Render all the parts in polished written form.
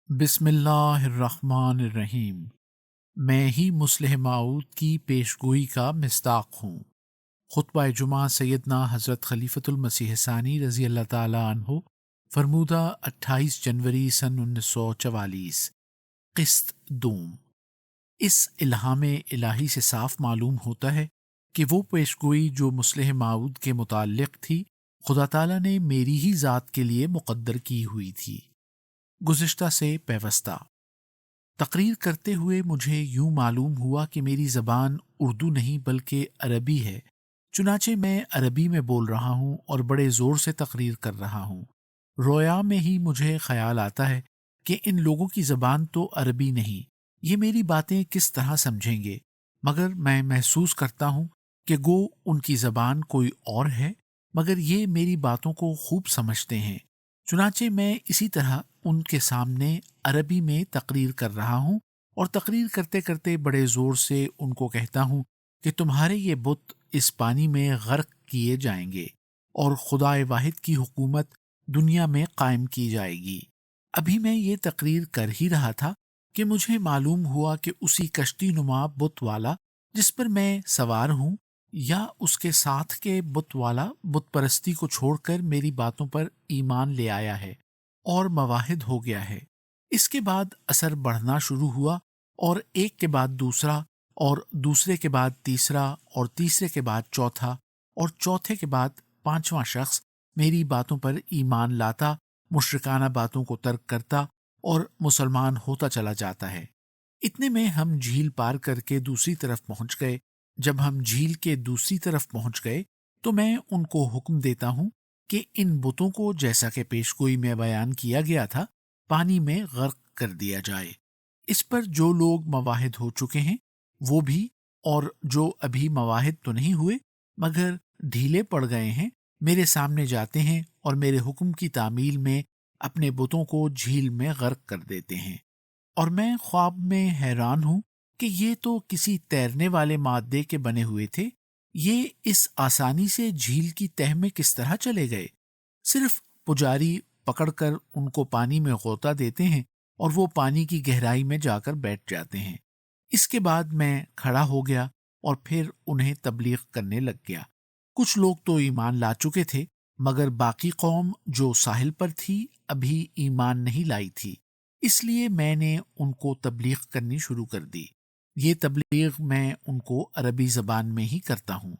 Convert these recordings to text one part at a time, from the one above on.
بسم اللہ الرحمن الرحیم۔ میں ہی مصلح موعود کی پیشگوئی کا مصداق ہوں۔ خطبہ جمعہ سیدنا حضرت خلیفۃ المسیح ثانی رضی اللہ تعالی عنہ، فرمودہ 28 جنوری سن 1944۔ قسط دوم۔ اس الہام الہی سے صاف معلوم ہوتا ہے کہ وہ پیشگوئی جو مصلح موعود کے متعلق تھی، خدا تعالی نے میری ہی ذات کے لیے مقدر کی ہوئی تھی۔ گزشتہ سے پیوستہ تقریر کرتے ہوئے مجھے یوں معلوم ہوا کہ میری زبان اردو نہیں بلکہ عربی ہے، چنانچہ میں عربی میں بول رہا ہوں اور بڑے زور سے تقریر کر رہا ہوں۔ رویا میں ہی مجھے خیال آتا ہے کہ ان لوگوں کی زبان تو عربی نہیں، یہ میری باتیں کس طرح سمجھیں گے، مگر میں محسوس کرتا ہوں کہ گو ان کی زبان کوئی اور ہے، مگر یہ میری باتوں کو خوب سمجھتے ہیں۔ چنانچہ میں اسی طرح ان کے سامنے عربی میں تقریر کر رہا ہوں اور تقریر کرتے کرتے بڑے زور سے ان کو کہتا ہوں کہ تمہارے یہ بت اس پانی میں غرق کیے جائیں گے اور خدائے واحد کی حکومت دنیا میں قائم کی جائے گی۔ ابھی میں یہ تقریر کر ہی رہا تھا کہ مجھے معلوم ہوا کہ اسی کشتی نما بت والا جس پر میں سوار ہوں یا اس کے ساتھ کے بت والا بت پرستی کو چھوڑ کر میری باتوں پر ایمان لے آیا ہے اور مواحد ہو گیا ہے۔ اس کے بعد اثر بڑھنا شروع ہوا اور ایک کے بعد دوسرا اور دوسرے کے بعد تیسرا اور تیسرے کے بعد چوتھا اور چوتھے کے بعد پانچواں شخص میری باتوں پر ایمان لاتا، مشرکانہ باتوں کو ترک کرتا اور مسلمان ہوتا چلا جاتا ہے۔ اتنے میں ہم جھیل پار کر کے دوسری طرف پہنچ گئے۔ جب ہم جھیل کے دوسری طرف پہنچ گئے تو میں ان کو حکم دیتا ہوں کہ ان بتوں کو جیسا کہ پیشگوئی میں بیان کیا گیا تھا پانی میں غرق کر دیا جائے۔ اس پر جو لوگ مواحد ہو چکے ہیں وہ بھی، اور جو ابھی مواحد تو نہیں ہوئے مگر ڈھیلے پڑ گئے ہیں، میرے سامنے جاتے ہیں اور میرے حکم کی تعمیل میں اپنے بتوں کو جھیل میں غرق کر دیتے ہیں۔ اور میں خواب میں حیران ہوں کہ یہ تو کسی تیرنے والے مادے کے بنے ہوئے تھے، یہ اس آسانی سے جھیل کی تہ میں کس طرح چلے گئے؟ صرف پجاری پکڑ کر ان کو پانی میں غوطہ دیتے ہیں اور وہ پانی کی گہرائی میں جا کر بیٹھ جاتے ہیں۔ اس کے بعد میں کھڑا ہو گیا اور پھر انہیں تبلیغ کرنے لگ گیا۔ کچھ لوگ تو ایمان لا چکے تھے مگر باقی قوم جو ساحل پر تھی ابھی ایمان نہیں لائی تھی، اس لیے میں نے ان کو تبلیغ کرنی شروع کر دی۔ یہ تبلیغ میں ان کو عربی زبان میں ہی کرتا ہوں۔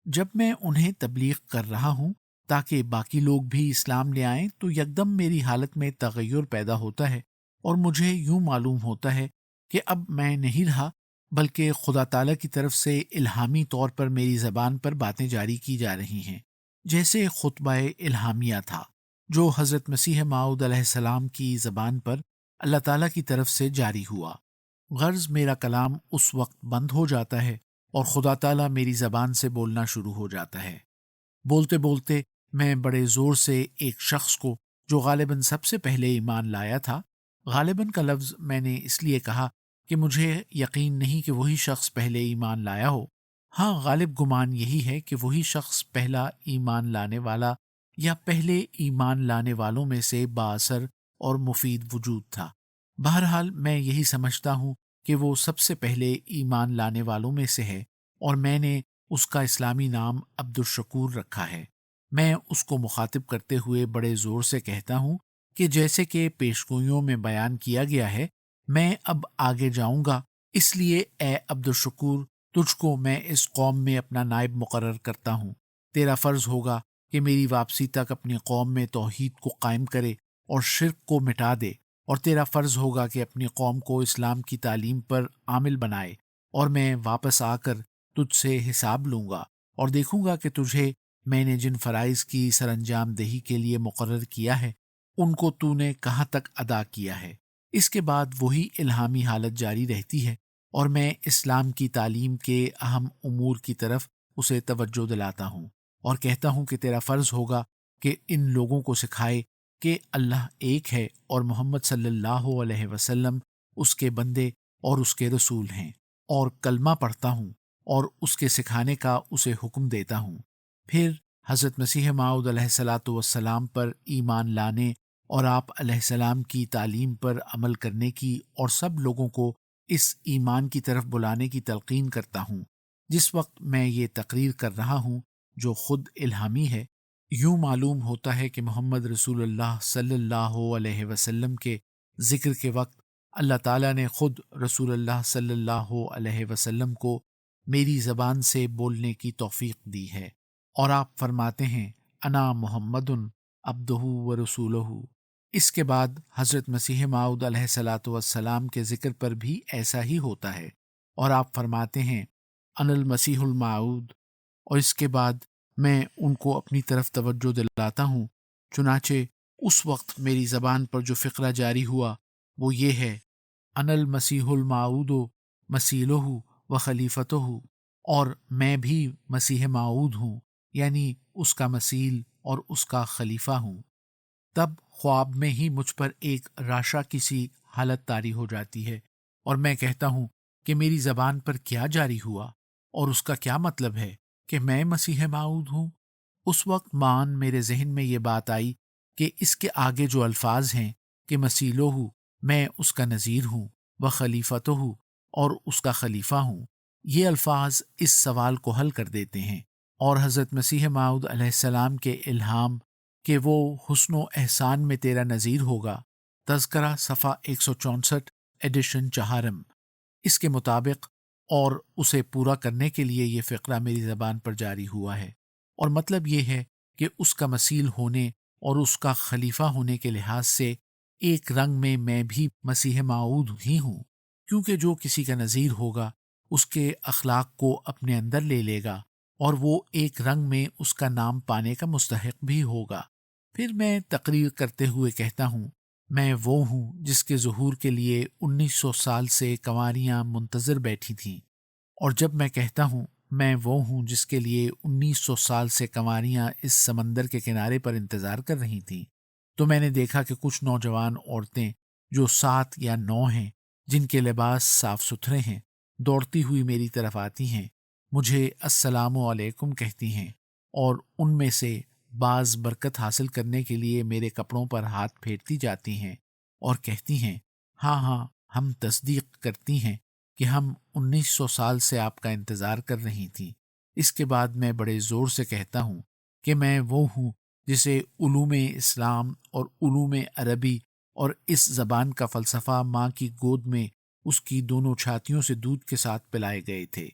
جب میں انہیں تبلیغ کر رہا ہوں تاکہ باقی لوگ بھی اسلام لے آئیں تو یکدم میری حالت میں تغیر پیدا ہوتا ہے اور مجھے یوں معلوم ہوتا ہے کہ اب میں نہیں رہا بلکہ خدا تعالیٰ کی طرف سے الہامی طور پر میری زبان پر باتیں جاری کی جا رہی ہیں، جیسے خطبہ الہامیہ تھا جو حضرت مسیح موعود علیہ السلام کی زبان پر اللہ تعالیٰ کی طرف سے جاری ہوا۔ غرض میرا کلام اس وقت بند ہو جاتا ہے اور خدا تعالیٰ میری زبان سے بولنا شروع ہو جاتا ہے۔ بولتے بولتے میں بڑے زور سے ایک شخص کو جو غالباً سب سے پہلے ایمان لایا تھا، غالباً کا لفظ میں نے اس لیے کہا کہ مجھے یقین نہیں کہ وہی شخص پہلے ایمان لایا ہو، ہاں غالب گمان یہی ہے کہ وہی شخص پہلا ایمان لانے والا یا پہلے ایمان لانے والوں میں سے با اثر اور مفید وجود تھا۔ بہرحال میں یہی سمجھتا ہوں کہ وہ سب سے پہلے ایمان لانے والوں میں سے ہے اور میں نے اس کا اسلامی نام عبد الشکور رکھا ہے۔ میں اس کو مخاطب کرتے ہوئے بڑے زور سے کہتا ہوں کہ جیسے کہ پیشگوئیوں میں بیان کیا گیا ہے میں اب آگے جاؤں گا، اس لیے اے عبد الشکور تجھ کو میں اس قوم میں اپنا نائب مقرر کرتا ہوں۔ تیرا فرض ہوگا کہ میری واپسی تک اپنی قوم میں توحید کو قائم کرے اور شرک کو مٹا دے، اور تیرا فرض ہوگا کہ اپنی قوم کو اسلام کی تعلیم پر عامل بنائے، اور میں واپس آ کر تجھ سے حساب لوں گا اور دیکھوں گا کہ تجھے میں نے جن فرائض کی سر انجام دہی کے لیے مقرر کیا ہے ان کو تو نے کہاں تک ادا کیا ہے۔ اس کے بعد وہی الہامی حالت جاری رہتی ہے اور میں اسلام کی تعلیم کے اہم امور کی طرف اسے توجہ دلاتا ہوں اور کہتا ہوں کہ تیرا فرض ہوگا کہ ان لوگوں کو سکھائے کہ اللہ ایک ہے اور محمد صلی اللہ علیہ وسلم اس کے بندے اور اس کے رسول ہیں، اور کلمہ پڑھتا ہوں اور اس کے سکھانے کا اسے حکم دیتا ہوں۔ پھر حضرت مسیح موعود علیہ الصلاۃ والسلام پر ایمان لانے اور آپ علیہ السلام کی تعلیم پر عمل کرنے کی اور سب لوگوں کو اس ایمان کی طرف بلانے کی تلقین کرتا ہوں جس وقت میں یہ تقریر کر رہا ہوں جو خود الہامی ہے۔ یوں معلوم ہوتا ہے کہ محمد رسول اللہ صلی اللہ علیہ وسلم کے ذکر کے وقت اللہ تعالیٰ نے خود رسول اللہ صلی اللہ علیہ وسلم کو میری زبان سے بولنے کی توفیق دی ہے، اور آپ فرماتے ہیں انا محمد عبدہ و رسولہ۔ اس کے بعد حضرت مسیح موعود علیہ الصلاۃ والسلام کے ذکر پر بھی ایسا ہی ہوتا ہے، اور آپ فرماتے ہیں انا المسیح الموعود، اور اس کے بعد میں ان کو اپنی طرف توجہ دلاتا ہوں۔ چنانچہ اس وقت میری زبان پر جو فقرہ جاری ہوا وہ یہ ہے انا المسیح الموعود مسیلہ و خلیفتہ، اور میں بھی مسیح موعود ہوں، یعنی اس کا مسیل اور اس کا خلیفہ ہوں۔ تب خواب میں ہی مجھ پر ایک راشا کی سی حالت طاری ہو جاتی ہے، اور میں کہتا ہوں کہ میری زبان پر کیا جاری ہوا اور اس کا کیا مطلب ہے کہ میں مسیح موعود ہوں۔ اس وقت مان میرے ذہن میں یہ بات آئی کہ اس کے آگے جو الفاظ ہیں کہ مسیلہ میں اس کا نظیر ہوں، و خلیفتہ اور اس کا خلیفہ ہوں، یہ الفاظ اس سوال کو حل کر دیتے ہیں، اور حضرت مسیح موعود علیہ السلام کے الہام کہ وہ حسن و احسان میں تیرا نظیر ہوگا، تذکرہ صفحہ 164 ایڈیشن چہارم، اس کے مطابق اور اسے پورا کرنے کے لیے یہ فقرہ میری زبان پر جاری ہوا ہے، اور مطلب یہ ہے کہ اس کا مسیل ہونے اور اس کا خلیفہ ہونے کے لحاظ سے ایک رنگ میں بھی مسیح موعود ہی ہوں، کیونکہ جو کسی کا نظیر ہوگا اس کے اخلاق کو اپنے اندر لے لے گا اور وہ ایک رنگ میں اس کا نام پانے کا مستحق بھی ہوگا۔ پھر میں تقریر کرتے ہوئے کہتا ہوں میں وہ ہوں جس کے ظہور کے لیے 1900 سال سے کنواریاں منتظر بیٹھی تھیں، اور جب میں کہتا ہوں میں وہ ہوں جس کے لیے 1900 سال سے کنواریاں اس سمندر کے کنارے پر انتظار کر رہی تھیں، تو میں نے دیکھا کہ کچھ نوجوان عورتیں جو 7 یا 9 ہیں، جن کے لباس صاف ستھرے ہیں، دوڑتی ہوئی میری طرف آتی ہیں، مجھے السلام علیکم کہتی ہیں، اور ان میں سے بعض برکت حاصل کرنے کے لیے میرے کپڑوں پر ہاتھ پھیرتی جاتی ہیں اور کہتی ہیں ہاں ہاں، ہم تصدیق کرتی ہیں کہ ہم 1900 سال سے آپ کا انتظار کر رہی تھیں۔ اس کے بعد میں بڑے زور سے کہتا ہوں کہ میں وہ ہوں جسے علوم اسلام اور علوم عربی اور اس زبان کا فلسفہ ماں کی گود میں اس کی دونوں چھاتیوں سے دودھ کے ساتھ پلائے گئے تھے۔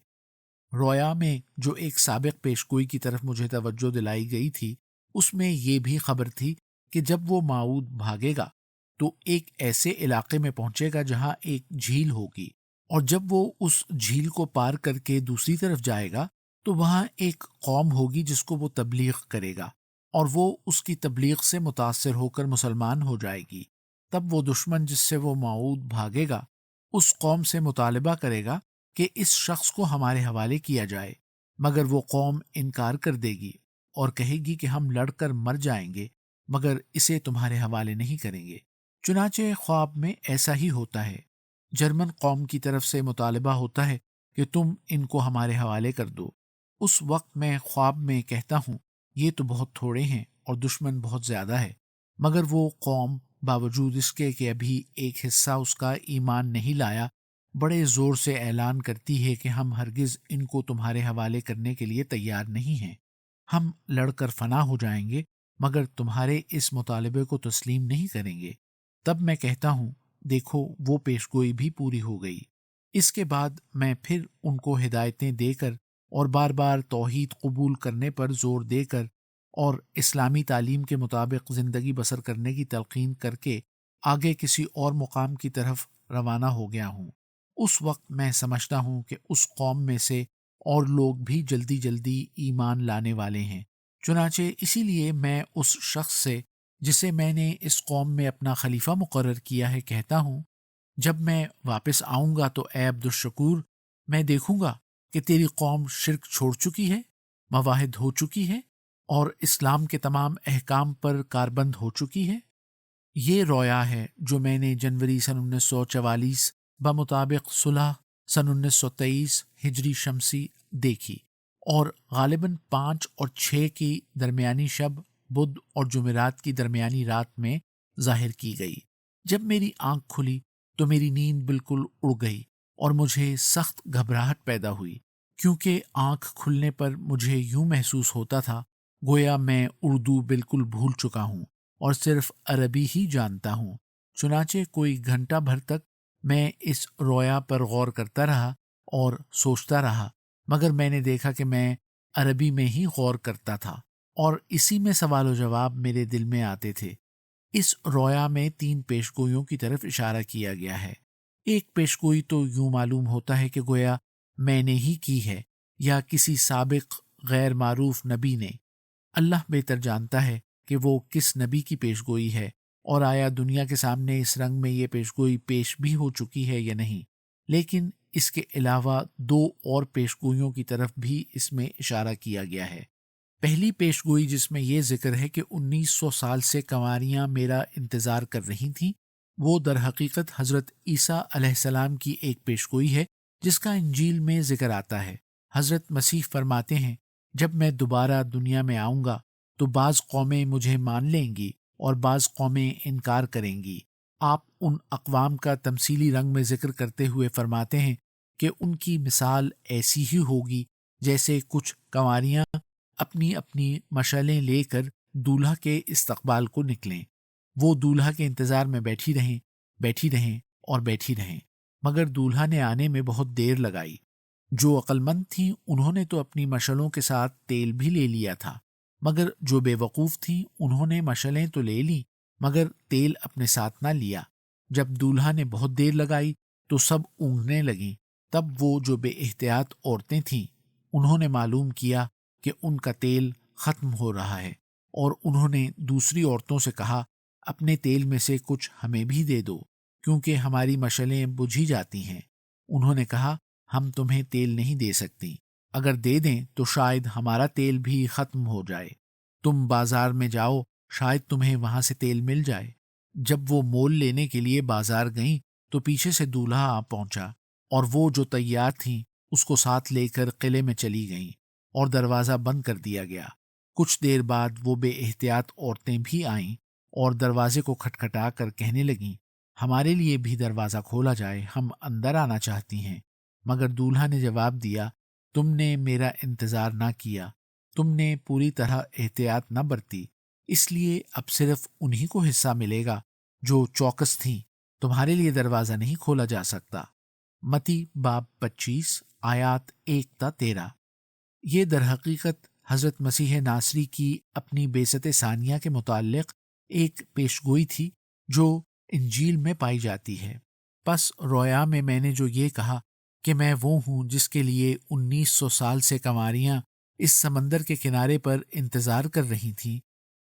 رویا میں جو ایک سابق پیشگوئی کی طرف مجھے توجہ دلائی گئی تھی، اس میں یہ بھی خبر تھی کہ جب وہ موعود بھاگے گا تو ایک ایسے علاقے میں پہنچے گا جہاں ایک جھیل ہوگی، اور جب وہ اس جھیل کو پار کر کے دوسری طرف جائے گا تو وہاں ایک قوم ہوگی جس کو وہ تبلیغ کرے گا، اور وہ اس کی تبلیغ سے متاثر ہو کر مسلمان ہو جائے گی۔ تب وہ دشمن جس سے وہ موعود بھاگے گا اس قوم سے مطالبہ کرے گا کہ اس شخص کو ہمارے حوالے کیا جائے، مگر وہ قوم انکار کر دے گی اور کہے گی کہ ہم لڑ کر مر جائیں گے مگر اسے تمہارے حوالے نہیں کریں گے۔ چنانچہ خواب میں ایسا ہی ہوتا ہے، جرمن قوم کی طرف سے مطالبہ ہوتا ہے کہ تم ان کو ہمارے حوالے کر دو۔ اس وقت میں خواب میں کہتا ہوں یہ تو بہت تھوڑے ہیں اور دشمن بہت زیادہ ہے، مگر وہ قوم باوجود اس کے کہ ابھی ایک حصہ اس کا ایمان نہیں لایا، بڑے زور سے اعلان کرتی ہے کہ ہم ہرگز ان کو تمہارے حوالے کرنے کے لیے تیار نہیں ہیں، ہم لڑ کر فنا ہو جائیں گے مگر تمہارے اس مطالبے کو تسلیم نہیں کریں گے۔ تب میں کہتا ہوں دیکھو وہ پیشگوئی بھی پوری ہو گئی۔ اس کے بعد میں پھر ان کو ہدایتیں دے کر اور بار بار توحید قبول کرنے پر زور دے کر اور اسلامی تعلیم کے مطابق زندگی بسر کرنے کی تلقین کر کے آگے کسی اور مقام کی طرف روانہ ہو گیا ہوں۔ اس وقت میں سمجھتا ہوں کہ اس قوم میں سے اور لوگ بھی جلدی جلدی ایمان لانے والے ہیں، چنانچہ اسی لیے میں اس شخص سے جسے میں نے اس قوم میں اپنا خلیفہ مقرر کیا ہے کہتا ہوں جب میں واپس آؤں گا تو اے عبدالشکور، میں دیکھوں گا کہ تیری قوم شرک چھوڑ چکی ہے، مواحد ہو چکی ہے اور اسلام کے تمام احکام پر کاربند ہو چکی ہے۔ یہ رویا ہے جو میں نے جنوری سن 1944 بمطابق صلح سن 1923 ہجری شمسی دیکھی، اور غالباً 5 اور 6 کی درمیانی شب بدھ اور جمعرات کی درمیانی رات میں ظاہر کی گئی۔ جب میری آنکھ کھلی تو میری نیند بالکل اڑ گئی اور مجھے سخت گھبراہٹ پیدا ہوئی، کیونکہ آنکھ کھلنے پر مجھے یوں محسوس ہوتا تھا گویا میں اردو بالکل بھول چکا ہوں اور صرف عربی ہی جانتا ہوں۔ چنانچہ کوئی گھنٹہ بھر تک میں اس رویا پر غور کرتا رہا اور سوچتا رہا، مگر میں نے دیکھا کہ میں عربی میں ہی غور کرتا تھا اور اسی میں سوال و جواب میرے دل میں آتے تھے۔ اس رویا میں 3 پیشگوئیوں کی طرف اشارہ کیا گیا ہے۔ ایک پیشگوئی تو یوں معلوم ہوتا ہے کہ گویا میں نے ہی کی ہے یا کسی سابق غیر معروف نبی نے۔ اللہ بہتر جانتا ہے کہ وہ کس نبی کی پیشگوئی ہے اور آیا دنیا کے سامنے اس رنگ میں یہ پیشگوئی پیش بھی ہو چکی ہے یا نہیں، لیکن اس کے علاوہ 2 اور پیشگوئیوں کی طرف بھی اس میں اشارہ کیا گیا ہے۔ پہلی پیشگوئی جس میں یہ ذکر ہے کہ 1900 سال سے کنواریاں میرا انتظار کر رہی تھیں، وہ در حقیقت حضرت عیسیٰ علیہ السلام کی ایک پیشگوئی ہے جس کا انجیل میں ذکر آتا ہے۔ حضرت مسیح فرماتے ہیں، جب میں دوبارہ دنیا میں آؤں گا تو بعض قومیں مجھے مان لیں گی اور بعض قومیں انکار کریں گی۔ آپ ان اقوام کا تمثیلی رنگ میں ذکر کرتے ہوئے فرماتے ہیں کہ ان کی مثال ایسی ہی ہوگی جیسے کچھ کنواریاں اپنی اپنی مشعلیں لے کر دولہا کے استقبال کو نکلیں۔ وہ دولہا کے انتظار میں بیٹھی رہیں اور بیٹھی رہیں، مگر دولہا نے آنے میں بہت دیر لگائی۔ جو عقل مند تھیں انہوں نے تو اپنی مشعلوں کے ساتھ تیل بھی لے لیا تھا، مگر جو بے وقوف تھیں انہوں نے مشعلیں تو لے لیں مگر تیل اپنے ساتھ نہ لیا۔ جب دولہا نے بہت دیر لگائی تو سب اونگنے لگیں۔ تب وہ جو بے احتیاط عورتیں تھیں انہوں نے معلوم کیا کہ ان کا تیل ختم ہو رہا ہے، اور انہوں نے دوسری عورتوں سے کہا، اپنے تیل میں سے کچھ ہمیں بھی دے دو، کیونکہ ہماری مشعلیں بجھی جاتی ہیں۔ انہوں نے کہا، ہم تمہیں تیل نہیں دے سکتی، اگر دے دیں تو شاید ہمارا تیل بھی ختم ہو جائے۔ تم بازار میں جاؤ، شاید تمہیں وہاں سے تیل مل جائے۔ جب وہ مول لینے کے لیے بازار گئیں تو پیچھے سے دولہا آ پہنچا، اور وہ جو تیار تھیں اس کو ساتھ لے کر قلعے میں چلی گئیں اور دروازہ بند کر دیا گیا۔ کچھ دیر بعد وہ بے احتیاط عورتیں بھی آئیں اور دروازے کو کھٹکھٹا کر کہنے لگیں، ہمارے لیے بھی دروازہ کھولا جائے، ہم اندر آنا چاہتی ہیں۔ مگر دولہا نے جواب دیا، تم نے میرا انتظار نہ کیا، تم نے پوری طرح احتیاط نہ برتی، اس لیے اب صرف انہی کو حصہ ملے گا جو چوکس تھیں، تمہارے لیے دروازہ نہیں کھولا جا سکتا۔ متی باب 25 آیات 1 تا 13۔ یہ در حقیقت حضرت مسیح ناصری کی اپنی بعثت ثانیہ کے متعلق ایک پیشگوئی تھی جو انجیل میں پائی جاتی ہے۔ پس رویا میں نے جو یہ کہا کہ میں وہ ہوں جس کے لیے 1900 سال سے کنواریاں اس سمندر کے کنارے پر انتظار کر رہی تھیں،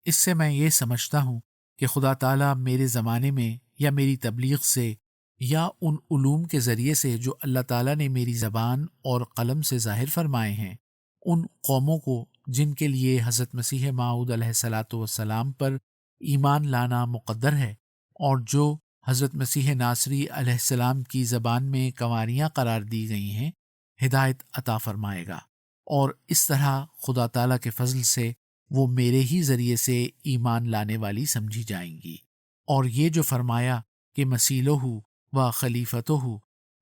اس سے میں یہ سمجھتا ہوں کہ خدا تعالیٰ میرے زمانے میں یا میری تبلیغ سے یا ان علوم کے ذریعے سے جو اللہ تعالیٰ نے میری زبان اور قلم سے ظاہر فرمائے ہیں، ان قوموں کو جن کے لیے حضرت مسیح موعود علیہ الصلاۃ والسلام پر ایمان لانا مقدر ہے اور جو حضرت مسیح ناصری علیہ السلام کی زبان میں کنواریاں قرار دی گئی ہیں، ہدایت عطا فرمائے گا، اور اس طرح خدا تعالیٰ کے فضل سے وہ میرے ہی ذریعے سے ایمان لانے والی سمجھی جائیں گی۔ اور یہ جو فرمایا کہ مسیلہ و خلیفتہ،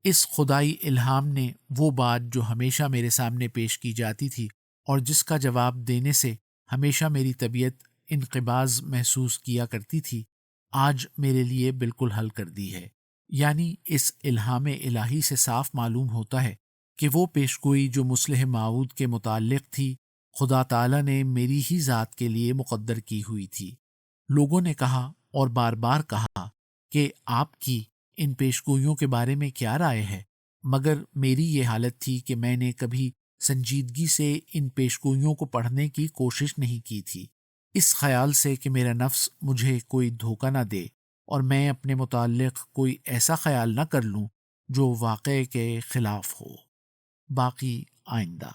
اس خدائی الہام نے وہ بات جو ہمیشہ میرے سامنے پیش کی جاتی تھی اور جس کا جواب دینے سے ہمیشہ میری طبیعت انقباض محسوس کیا کرتی تھی، آج میرے لیے بالکل حل کر دی ہے۔ یعنی اس الہام الہی سے صاف معلوم ہوتا ہے کہ وہ پیشگوئی جو مصلح موعود کے متعلق تھی، خدا تعالیٰ نے میری ہی ذات کے لیے مقدر کی ہوئی تھی۔ لوگوں نے کہا اور بار بار کہا کہ آپ کی ان پیشگوئیوں کے بارے میں کیا رائے ہے، مگر میری یہ حالت تھی کہ میں نے کبھی سنجیدگی سے ان پیشگوئیوں کو پڑھنے کی کوشش نہیں کی تھی، اس خیال سے کہ میرا نفس مجھے کوئی دھوکہ نہ دے اور میں اپنے متعلق کوئی ایسا خیال نہ کر لوں جو واقعے کے خلاف ہو۔ باقی آئندہ۔